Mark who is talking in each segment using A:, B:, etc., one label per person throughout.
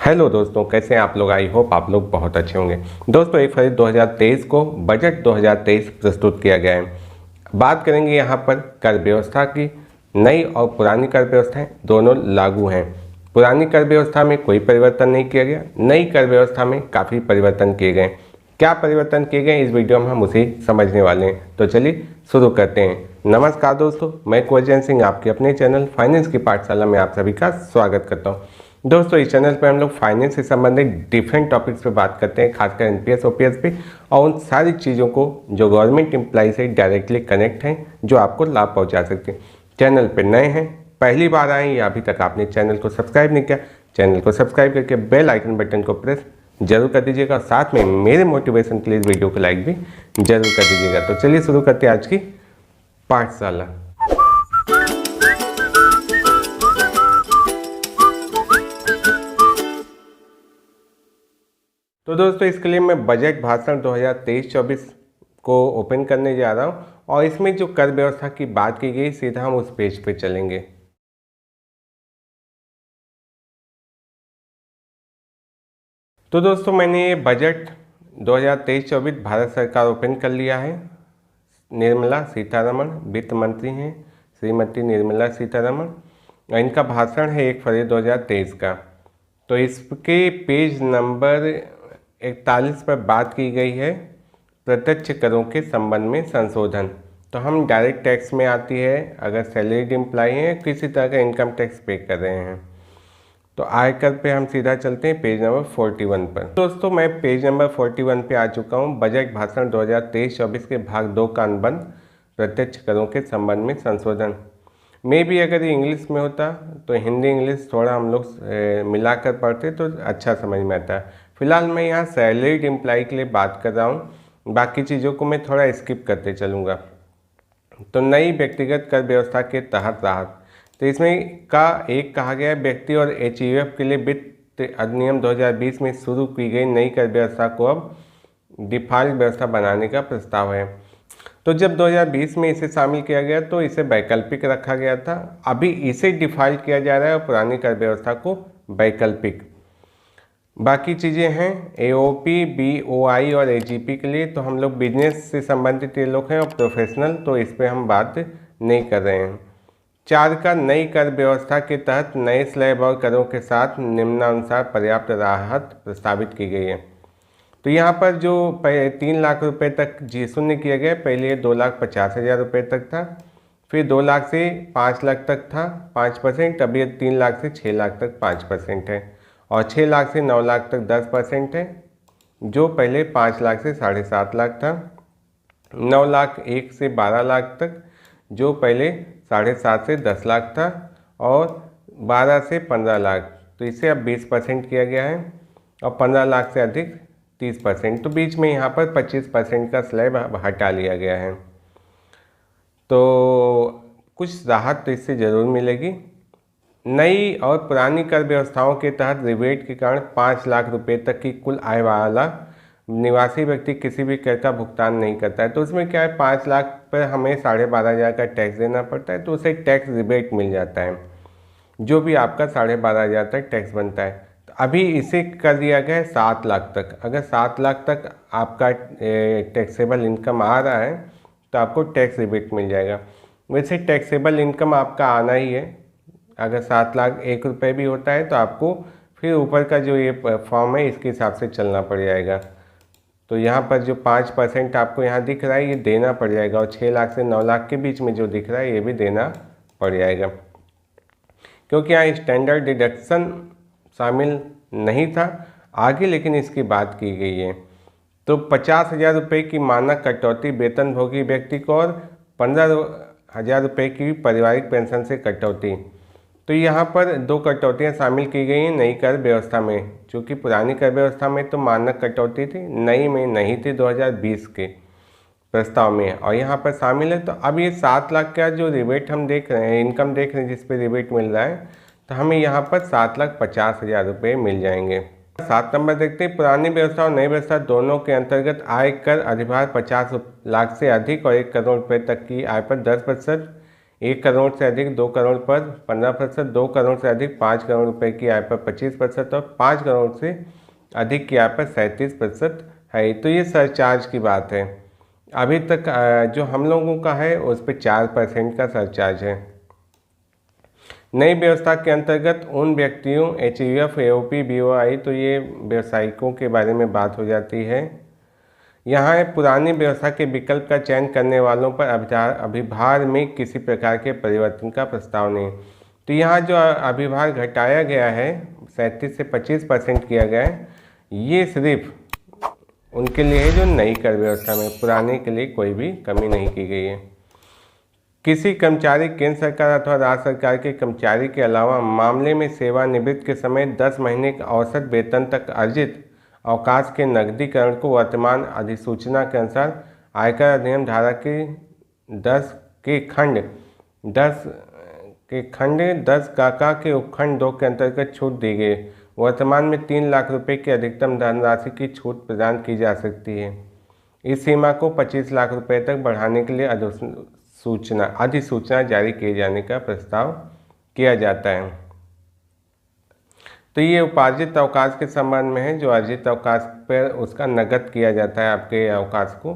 A: Hello दोस्तों, कैसे हैं आप लोग। आई होप आप लोग बहुत अच्छे होंगे। दोस्तों 1 फरवरी 2023 को बजट 2023 प्रस्तुत किया गया है। बात करेंगे यहाँ पर कर व्यवस्था की। नई और पुरानी कर व्यवस्थाएं दोनों लागू हैं। पुरानी कर व्यवस्था में कोई परिवर्तन नहीं किया गया, नई कर व्यवस्था में काफ़ी परिवर्तन किए गए। क्या परिवर्तन किए गए इस वीडियो में हम उसे समझने वाले हैं। तो चलिए शुरू करते हैं। नमस्कार दोस्तों, मैं कुलचैन सिंह आपके अपने चैनल फाइनेंस की पाठशाला में आप सभी का स्वागत करता हूँ। दोस्तों इस चैनल पर हम लोग फाइनेंस से संबंधित डिफरेंट टॉपिक्स पे बात करते हैं, खासकर एनपीएस ओपीएस पे, और उन सारी चीज़ों को जो गवर्नमेंट एम्प्लॉय से डायरेक्टली कनेक्ट हैं, जो आपको लाभ पहुंचा सकते हैं। चैनल पे नए हैं, पहली बार आए या अभी तक आपने चैनल को सब्सक्राइब नहीं किया, चैनल को सब्सक्राइब करके बेल आइकन बटन को प्रेस जरूर कर दीजिएगा। साथ में मेरे मोटिवेशन के लिए इस वीडियो को लाइक भी जरूर कर दीजिएगा। तो चलिए शुरू करते हैं आज की पाठशाला। तो दोस्तों इसके लिए मैं बजट भाषण 2023-24 को ओपन करने जा रहा हूं, और इसमें जो कर व्यवस्था की बात की गई सीधा हम उस पेज पे चलेंगे। तो दोस्तों मैंने ये बजट 2023-24 भारत सरकार ओपन कर लिया है। निर्मला सीतारमण वित्त मंत्री हैं, श्रीमती निर्मला सीतारमण, और इनका भाषण है 1 फरवरी 2023 का। तो इसके पेज नंबर 41 पर बात की गई है प्रत्यक्ष करों के संबंध में संशोधन। तो हम डायरेक्ट टैक्स में आती है, अगर सैलरीड एम्प्लॉय हैं, किसी तरह का इनकम टैक्स पे कर रहे हैं। तो आयकर पे हम सीधा चलते हैं पेज नंबर 41 पर। दोस्तों मैं पेज नंबर 41 पे आ चुका हूँ। बजट भाषण 2023-24 के भाग 2 का अनुबंध प्रत्यक्ष करों के संबंध में संशोधन। मे भी अगर ये इंग्लिश में होता तो हिंदी इंग्लिश थोड़ा हम लोग मिलाकर पढ़ते तो अच्छा समझ में आता है। फिलहाल मैं यहाँ सैलरीड एम्प्लॉय के लिए बात कर रहा हूँ, बाकी चीज़ों को मैं थोड़ा स्किप करते चलूँगा। तो नई व्यक्तिगत कर व्यवस्था के तहत राहत, तो इसमें का एक कहा गया है व्यक्ति और एचयूएफ के लिए वित्त अधिनियम 2020 में शुरू की गई नई कर व्यवस्था को अब डिफॉल्ट व्यवस्था बनाने का प्रस्ताव है। तो जब 2020 में इसे शामिल किया गया तो इसे वैकल्पिक रखा गया था, अभी इसे डिफॉल्ट किया जा रहा है और पुरानी कर व्यवस्था को वैकल्पिक। बाकी चीज़ें हैं एओपी, बीओआई और एजीपी के लिए, तो हम लोग बिजनेस से संबंधित ये लोग हैं, और प्रोफेशनल तो इस पर हम बात नहीं कर रहे हैं। 4 का नई कर व्यवस्था के तहत नए स्लैब और करों के साथ निम्नानुसार पर्याप्त राहत प्रस्तावित की गई है। तो यहाँ पर जो 3 लाख रुपए तक जी शून्य किया गया, पहले 2,50,000 रुपये तक था, फिर 2 लाख से 5 लाख तक था 5%, अब ये 3 लाख से 6 लाख तक 5% है, और 6 लाख से 9 लाख तक 10% है, जो पहले 5 लाख से 7.5 लाख था। 9 लाख 1 से 12 लाख तक, जो पहले 7.5 से 10 लाख था, और 12 से 15 लाख, तो इसे अब 20% किया गया है, और 15 लाख से अधिक 30%। तो बीच में यहाँ पर 25% का स्लैब हटा लिया गया है। तो कुछ राहत तो इससे ज़रूर मिलेगी। नई और पुरानी कर व्यवस्थाओं के तहत रिबेट के कारण 5 लाख रुपए तक की कुल आय वाला निवासी व्यक्ति किसी भी कर का भुगतान नहीं करता है। तो उसमें क्या है, 5 लाख पर हमें 12,500 का टैक्स देना पड़ता है, तो उसे टैक्स रिबेट मिल जाता है, जो भी आपका 12,500 तक टैक्स बनता है। तो अभी इसे कर दिया गया है 7 लाख तक। अगर 7 लाख तक आपका टैक्सेबल इनकम आ रहा है तो आपको टैक्स रिबेट मिल जाएगा। वैसे टैक्सेबल इनकम आपका आना ही है, अगर 7 लाख 1 रुपये भी होता है तो आपको फिर ऊपर का जो ये फॉर्म है इसके हिसाब से चलना पड़ जाएगा। तो यहाँ पर जो 5% आपको यहाँ दिख रहा है ये देना पड़ जाएगा, और 6 लाख से 9 लाख के बीच में जो दिख रहा है ये भी देना पड़ जाएगा, क्योंकि यहाँ स्टैंडर्ड डिडक्शन शामिल नहीं था आगे, लेकिन इसकी बात की गई है। तो 50,000 रुपये की मानक कटौती वेतनभोगी व्यक्ति को, और 15,000 रुपये की पारिवारिक पेंशन से कटौती। तो यहाँ पर 2 कटौतियाँ शामिल की गई हैं नई कर व्यवस्था में, चूँकि पुरानी कर व्यवस्था में तो मानक कटौती थी, नई में नहीं थी 2020 के प्रस्ताव में, और यहाँ पर शामिल है। तो अब ये 7 लाख का जो रिबेट हम देख रहे हैं, इनकम देख रहे हैं जिस पे रिबेट मिल रहा है, तो हमें यहाँ पर 7,50,000 रुपये मिल जाएंगे। 7 नंबर देखते हैं, पुरानी व्यवस्था और नई व्यवस्था दोनों के अंतर्गत आय कर अधिभार 50 लाख से अधिक और 1 करोड़ रुपये तक की आय पर 10% 1 करोड़ से अधिक 2 करोड़ पर 15%, 2 करोड़ से अधिक 5 करोड़ रुपए की आय पर 25% और 5 करोड़ से अधिक की आय पर 37% है। तो ये सरचार्ज की बात है। अभी तक जो हम लोगों का है उस पर 4% का सरचार्ज है। नई व्यवस्था के अंतर्गत उन व्यक्तियों HUF, AOP, BOI, तो ये व्यवसायिकों के बारे में बात हो जाती है। यहाँ पुरानी व्यवस्था के विकल्प का चयन करने वालों पर अभिभार में किसी प्रकार के परिवर्तन का प्रस्ताव नहीं। तो यहाँ जो अभिभार घटाया गया है 37 से 25% किया गया है, ये सिर्फ उनके लिए है जो नई कर व्यवस्था में, पुराने के लिए कोई भी कमी नहीं की गई है। किसी कर्मचारी केंद्र सरकार अथवा राज्य सरकार के कर्मचारी के अलावा मामले में सेवानिवृत्ति के समय 10 महीने के औसत वेतन तक अर्जित अवकाश के नकदीकरण को वर्तमान अधिसूचना के अनुसार आयकर अधिनियम धारा के 10 के खंड 10 काका के उपखंड 2 के अंतर्गत छूट दी गई। वर्तमान में 3 लाख रुपए की अधिकतम धनराशि की छूट प्रदान की जा सकती है। इस सीमा को 25 लाख रुपए तक बढ़ाने के लिए अधिसूचना जारी किए जाने का प्रस्ताव किया जाता है। तो ये उपार्जित अवकाश के संबंध में है, जो अर्जित अवकाश पर उसका नकद किया जाता है आपके अवकाश को,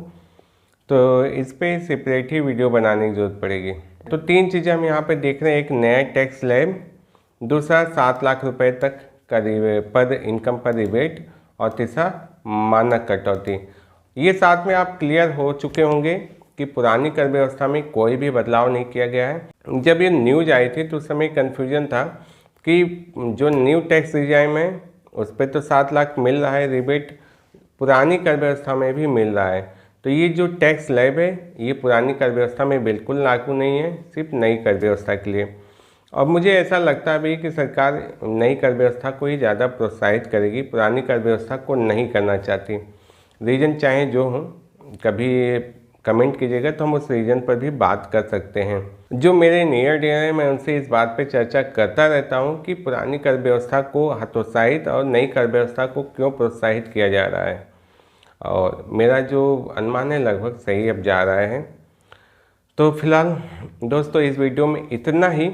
A: तो इस पे सेपरेट ही वीडियो बनाने की जरूरत पड़ेगी। तो 3 चीज़ें हम यहाँ पे देख रहे हैं, एक नया टैक्स स्लैब, दूसरा 7 लाख रुपए तक का पर इनकम पर रिबेट, और तीसरा मानक कटौती। ये साथ में आप क्लियर हो चुके होंगे कि पुरानी कर व्यवस्था में कोई भी बदलाव नहीं किया गया है। जब ये न्यूज आई थी तो उस समय कन्फ्यूजन था कि जो न्यू टैक्स रिजाइम है उस पर तो 7 लाख मिल रहा है रिबेट, पुरानी कर व्यवस्था में भी मिल रहा है। तो ये जो टैक्स स्लैब है ये पुरानी कर व्यवस्था में बिल्कुल लागू नहीं है, सिर्फ नई कर व्यवस्था के लिए। और मुझे ऐसा लगता भी कि सरकार नई कर व्यवस्था को ही ज़्यादा प्रोत्साहित करेगी, पुरानी कर व्यवस्था को नहीं करना चाहती। रीज़न चाहे जो हो, कभी कमेंट कीजिएगा तो हम उस रीजन पर भी बात कर सकते हैं। जो मेरे नियर डियर हैं मैं उनसे इस बात पे चर्चा करता रहता हूं कि पुरानी कर व्यवस्था को हतोत्साहित और नई कर व्यवस्था को क्यों प्रोत्साहित किया जा रहा है, और मेरा जो अनुमान है लगभग सही अब जा रहा है। तो फिलहाल दोस्तों इस वीडियो में इतना ही।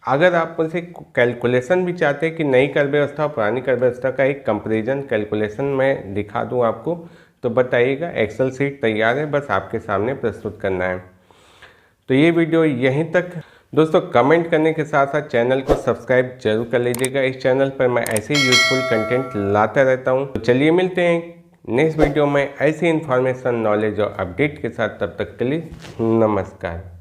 A: अगर आप मुझसे कैलकुलेशन भी चाहते हैं कि नई कर व्यवस्था और पुरानी कर व्यवस्था का एक कंपेरिजन कैलकुलेशन मैं दिखा दूं आपको, तो बताइएगा। एक्सेल शीट तैयार है, बस आपके सामने प्रस्तुत करना है। तो ये वीडियो यहीं तक। दोस्तों कमेंट करने के साथ साथ चैनल को सब्सक्राइब जरूर कर लीजिएगा। इस चैनल पर मैं ऐसे ही यूजफुल कंटेंट लाता रहता हूँ। तो चलिए मिलते हैं नेक्स्ट वीडियो में ऐसी इन्फॉर्मेशन, नॉलेज और अपडेट के साथ। तब तक के लिए नमस्कार।